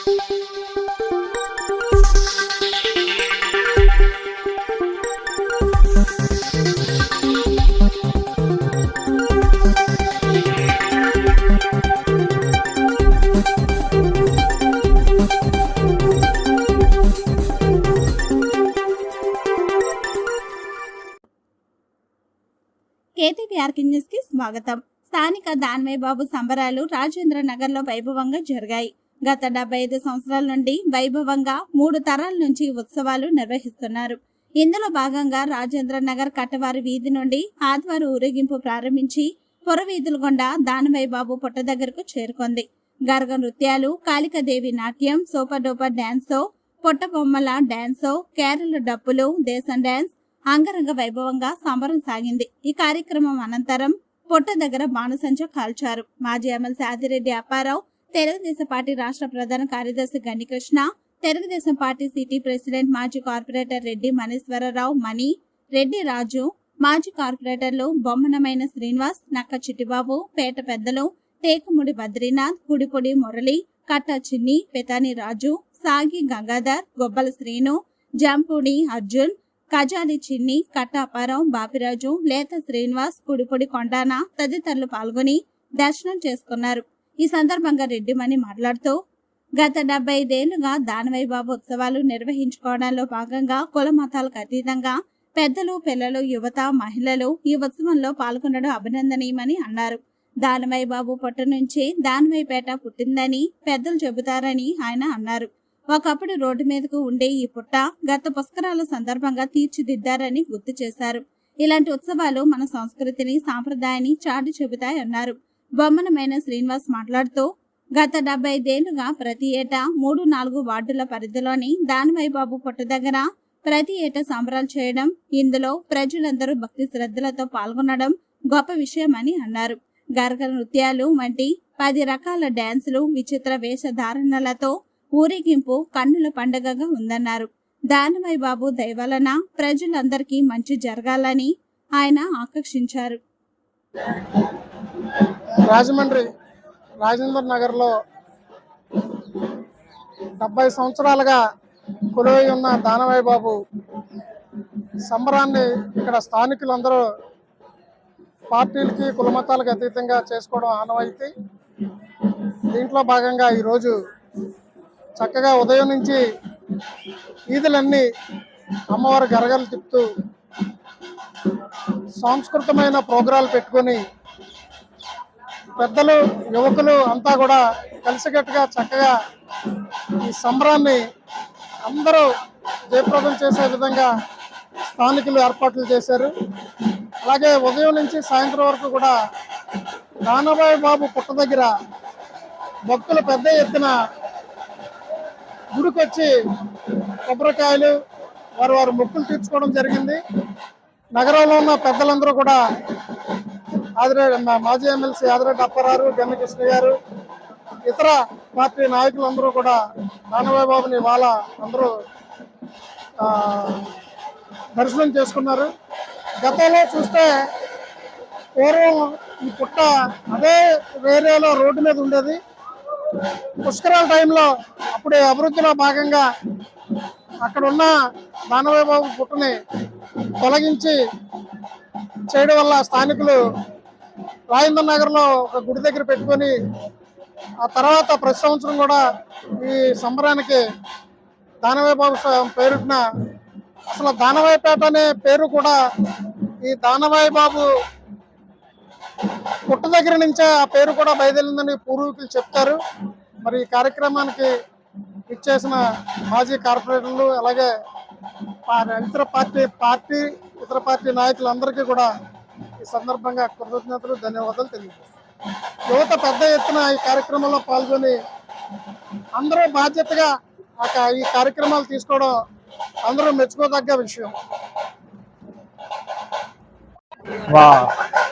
కేటీవీఆర్కి news కి స్వాగతం. స్థానిక దానవయ్య బాబు సంబరాలు రాజేంద్ర నగర్ లో వైభవంగా జరిగాయి. గత 75 సంవత్సరాల నుండి వైభవంగా 3 తరాల నుంచి ఉత్సవాలు నిర్వహిస్తున్నారు. ఇందులో భాగంగా రాజేంద్ర నగర్ కట్టవారి వీధి నుండి ఆదివారం ఊరేగింపు ప్రారంభించి పురవీధుల గుండా దానవయ్య బాబు పుట్ట దగ్గరకు చేరుకుంది. గర్గ నృత్యాలు, కాళికాదేవి నాట్యం, సూపర్ డూపర్ డాన్స్ తో, పుట్ట బొమ్మల డాన్స్, కేరళ డప్పులు, దేశం డాన్స్ అంగరంగ వైభవంగా సంబరం సాగింది. ఈ కార్యక్రమం అనంతరం పుట్ట దగ్గర బాణసంచ కాల్చారు. మాజీ ఎమ్మెల్సీ ఆదిరెడ్డి అప్పారావు, తెలుగుదేశం పార్టీ రాష్ట్ర ప్రధాన కార్యదర్శి గణికృష్ణ, తెలుగుదేశం పార్టీ సిటీ ప్రెసిడెంట్ మాజీ కార్పొరేటర్ రెడ్డి మనీశ్వరరావు, మణి, రెడ్డి రాజు, మాజీ కార్పొరేటర్లు బొమ్మనమైన శ్రీనివాస్, నక్క చిట్టిబాబు, పేట పెద్దలు టేకుముడి బద్రీనాథ్, కుడిపొడి మురళి, కట్ట చిన్ని, పెతాని రాజు, సాగి గంగాధర్, గొబ్బల శ్రీను, జంపూడి అర్జున్, కజాలి చిన్ని, కట్ట అప్పారావు, బాపిరాజు, లేత శ్రీనివాస్, కుడిపొడి కొండాన తదితరులు పాల్గొని దర్శనం చేసుకున్నారు. ఈ సందర్భంగా రెడ్డిమణి మాట్లాడుతూ గత 75 ఏళ్లుగా దానవయ్య బాబు ఉత్సవాలు నిర్వహించుకోవడంలో భాగంగా కుల మతాలకు అతీతంగా పెద్దలు, పిల్లలు, యువత, మహిళలు ఈ ఉత్సవంలో పాల్గొనడం అభినందనీయమని అన్నారు. దానవయ్య బాబు పుట్ట నుంచి దానవయ్యపేట పుట్టిందని పెద్దలు చెబుతారని ఆయన అన్నారు. ఒకప్పుడు రోడ్డు మీదకు ఉండే ఈ పుట్ట గత పుష్కరాల సందర్భంగా తీర్చిదిద్దారని గుర్తు చేశారు. ఇలాంటి ఉత్సవాలు మన సంస్కృతిని, సాంప్రదాయాన్ని చాటి చెబుతాయన్నారు. బొమ్మనమైన శ్రీనివాస్ మాట్లాడుతూ గత 75 ఏళ్లుగా ప్రతి ఏటా 3-4 వార్డుల పరిధిలోని దానవయ్య బాబు పుట్ట దగ్గర ప్రతి ఏటా సంబరాలు చేయడం, ఇందులో ప్రజలందరూ భక్తి శ్రద్ధలతో పాల్గొనడం గొప్ప విషయమని అన్నారు. గరగ నృత్యాలు వంటి 10 రకాల డాన్సులు, విచిత్ర వేషధారణలతో ఊరేగింపు కన్నుల పండుగగా ఉందన్నారు. దానవయ్య బాబు దయవలన ప్రజలందరికీ మంచి జరగాలని ఆయన ఆకాంక్షించారు. రాజేంద్ర నగర్ లో 70 సంవత్సరాలుగా కొలువై ఉన్న దానవయ్య బాబు సంబరాన్ని ఇక్కడ స్థానికులందరూ పార్టీలకి, కులమతాలకు అతీతంగా చేసుకోవడం ఆనవాయితీ. దీంట్లో భాగంగా ఈరోజు చక్కగా ఉదయం నుంచి వీధులన్నీ అమ్మవారి గరగలు తిప్పుతూ సాంస్కృతికమైన ప్రోగ్రాలు పెట్టుకొని పెద్దలు, యువకులు అంతా కూడా కలిసికట్టుగా చక్కగా ఈ సంబరాన్ని అందరూ జయప్రదం చేసే విధంగా స్థానికులు ఏర్పాట్లు చేశారు. అలాగే ఉదయం నుంచి సాయంత్రం వరకు కూడా దానవయ్య బాబు పుట్ట దగ్గర భక్తులు పెద్ద ఎత్తున గుడికొచ్చి కొబ్బరికాయలు వారు మొక్కులు తీర్చుకోవడం జరిగింది. నగరంలో ఉన్న పెద్దలందరూ కూడా మాజీ ఎమ్మెల్సీ ఆదిరెడ్డి అప్పారావు, గణకృష్ణ గారు, ఇతర పార్టీ నాయకులందరూ కూడా దానవయ్య బాబుని వాళ్ళ అందరూ దర్శనం చేసుకున్నారు. గతంలో చూస్తే పూర్వం ఈ పుట్ట అదే ఏరియాలో రోడ్డు మీద ఉండేది. పుష్కరాల టైంలో అప్పుడే అభివృద్ధిలో భాగంగా అక్కడ ఉన్న దానవయ్య బాబు పుట్టని తొలగించి చేయడం వల్ల స్థానికులు రాజేంద్ర నగర్లో ఒక గుడి దగ్గర పెట్టుకొని ఆ తర్వాత ప్రతి సంవత్సరం కూడా ఈ సంబరానికి దానవయ్య బాబు పేరున, అసలు దానవయ్యపేట అనే పేరు కూడా ఈ దానవయ్య బాబు పుట్ట దగ్గర నుంచే ఆ పేరు కూడా బయలుదేరిందని పూర్వీకులు చెప్తారు. మరి ఈ కార్యక్రమానికి ఇచ్చేసిన మాజీ కార్పొరేటర్లు, అలాగే ఇతర పార్టీ నాయకులందరికీ కూడా ఈ సందర్భంగా కృతజ్ఞతలు, ధన్యవాదాలు తెలియజేస్తారు. యువత పెద్ద ఎత్తున ఈ కార్యక్రమంలో పాల్గొని అందరూ బాధ్యతగా ఈ కార్యక్రమాలు తీసుకోవడం అందరూ మెచ్చుకోదగ్గ విషయం.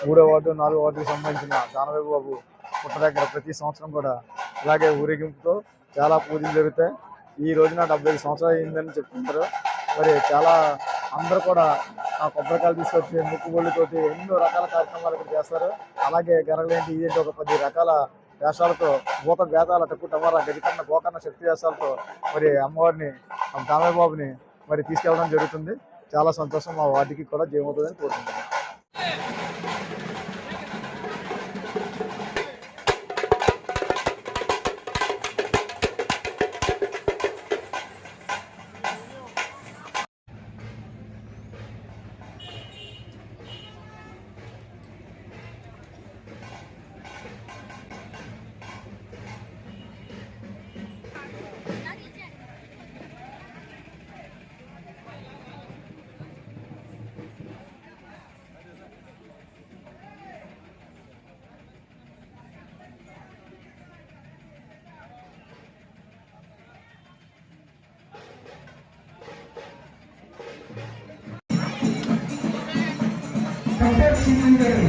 3వ వార్డు, 4వ వార్డుకి సంబంధించిన దానవయ్య బాబు పుట్ట దగ్గర ప్రతి సంవత్సరం కూడా ఇలాగే ఊరేగింపుతో చాలా పూజలు జరుగుతాయి. ఈ రోజున 75 సంవత్సరాలు అయిందని చెప్తుంటారు. మరి చాలా అందరూ కూడా ఆ కొబ్బరికాయలు తీసుకొచ్చి ముక్కుబొళ్ళతోటి ఎన్నో రకాల కార్యక్రమాలు ఇక్కడ చేస్తారు. అలాగే గరగలేంటి ఇదేంటి ఒక 10 రకాల వేషాలతో భూత భేదాల టక్కు టమారా గజకన్న గోకర్ణ శక్తి వేషాలతో మరి అమ్మవారిని దానయ్య బాబుని మరి తీసుకెళ్ళడం జరుగుతుంది. చాలా సంతోషం. మా వార్డుకి కూడా జయమవుతుందని కోరుకుంటున్నాను. Sampai sini dari.